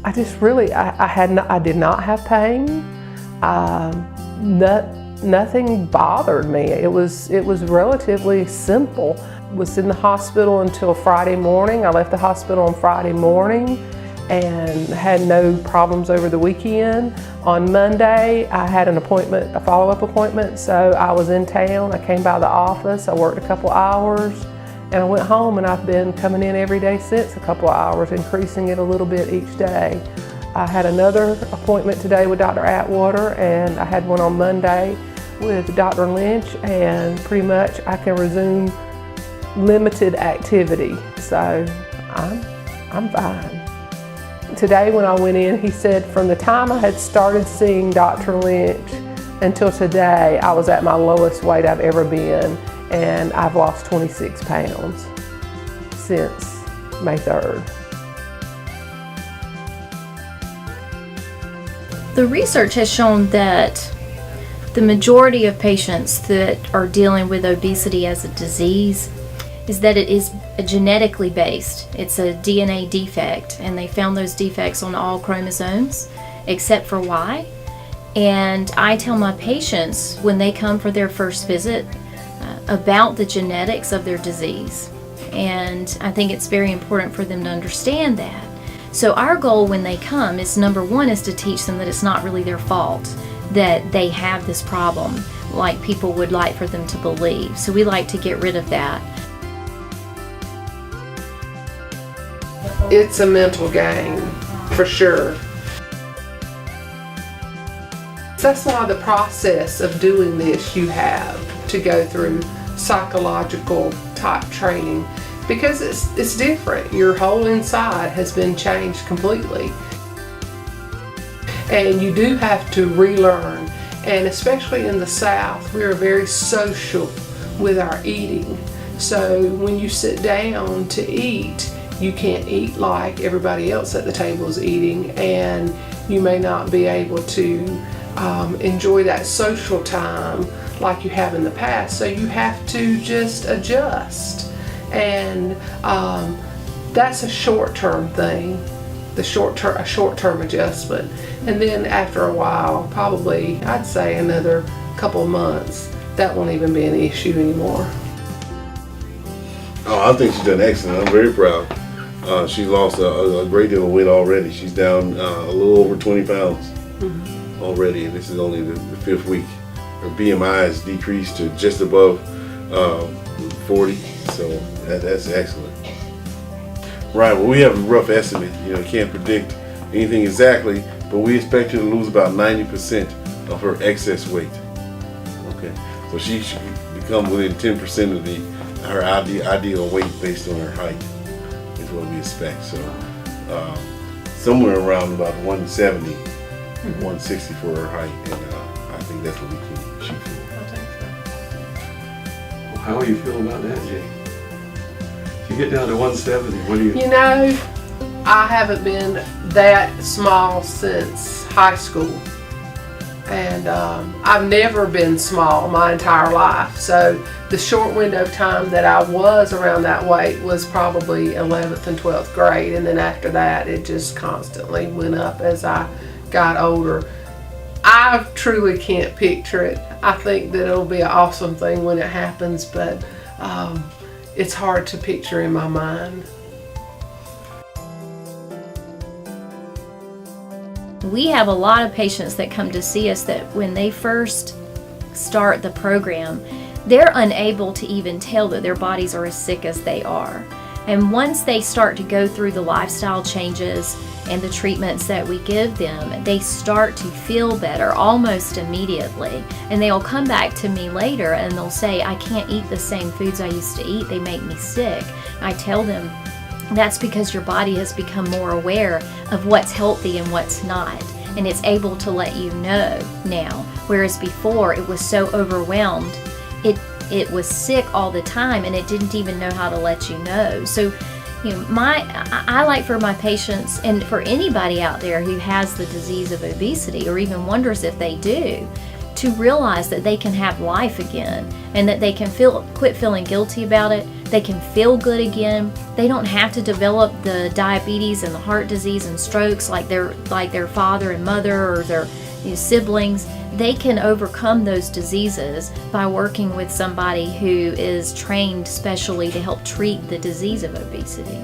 I just really, I did not have pain. Nothing bothered me. It was relatively simple. Was in the hospital until Friday morning. I left the hospital on Friday morning and had no problems over the weekend. On Monday, I had an appointment, a follow-up appointment, so I was in town. I came by the office, I worked a couple hours, and I went home, and I've been coming in every day since, a couple of hours, increasing it a little bit each day. I had another appointment today with Dr. Atwater, and I had one on Monday with Dr. Lynch, and pretty much I can resume limited activity, so I'm fine. Today when I went in, he said from the time I had started seeing Dr. Lynch until today, I was at my lowest weight I've ever been, and I've lost 26 pounds since May 3rd. The research has shown that the majority of patients that are dealing with obesity as a disease is that it is genetically based. It's a DNA defect, and they found those defects on all chromosomes except for Y. And I tell my patients when they come for their first visit about the genetics of their disease. And I think it's very important for them to understand that. So our goal when they come is, number one, is to teach them that it's not really their fault that they have this problem like people would like for them to believe. So we like to get rid of that. It's a mental game, for sure. That's why the process of doing this, you have to go through psychological type training, because it's different. Your whole inside has been changed completely. And you do have to relearn. And especially in the South, we are very social with our eating. So when you sit down to eat, you can't eat like everybody else at the table is eating, and you may not be able to enjoy that social time like you have in the past. So you have to just adjust, and that's a short-term thing, a short-term adjustment. And then after a while, probably I'd say another couple of months, that won't even be an issue anymore. Oh, I think she's done excellent. I'm very proud. She's lost a great deal of weight already. She's down a little over 20 pounds already, and this is only the 5th week. Her BMI has decreased to just above 40, so that's excellent. Right, well, we have a rough estimate. You know, can't predict anything exactly, but we expect her to lose about 90% of her excess weight. Okay, so she should become within 10% of her ideal weight based on her height. What we expect. So somewhere around about 170, 160 for her height, and I think that's what we can shoot for. I think so. Well, how are you feeling about that, Jay? If you get down to 170, what do you? You know, I haven't been that small since high school, and I've never been small my entire life. So the short window of time that I was around that weight was probably 11th and 12th grade, and then after that it just constantly went up as I got older. I truly can't picture it. I think that it'll be an awesome thing when it happens, but it's hard to picture in my mind. We have a lot of patients that come to see us that when they first start the program, they're unable to even tell that their bodies are as sick as they are. And once they start to go through the lifestyle changes and the treatments that we give them, they start to feel better almost immediately. And they'll come back to me later and they'll say, I can't eat the same foods I used to eat, they make me sick. I tell them, that's because your body has become more aware of what's healthy and what's not. And it's able to let you know now. Whereas before it was so overwhelmed, it was sick all the time and it didn't even know how to let you know. So, you know, I like for my patients, and for anybody out there who has the disease of obesity or even wonders if they do, to realize that they can have life again and that they can quit feeling guilty about it. They can feel good again. They don't have to develop the diabetes and the heart disease and strokes like their father and mother or their siblings. They can overcome those diseases by working with somebody who is trained specially to help treat the disease of obesity.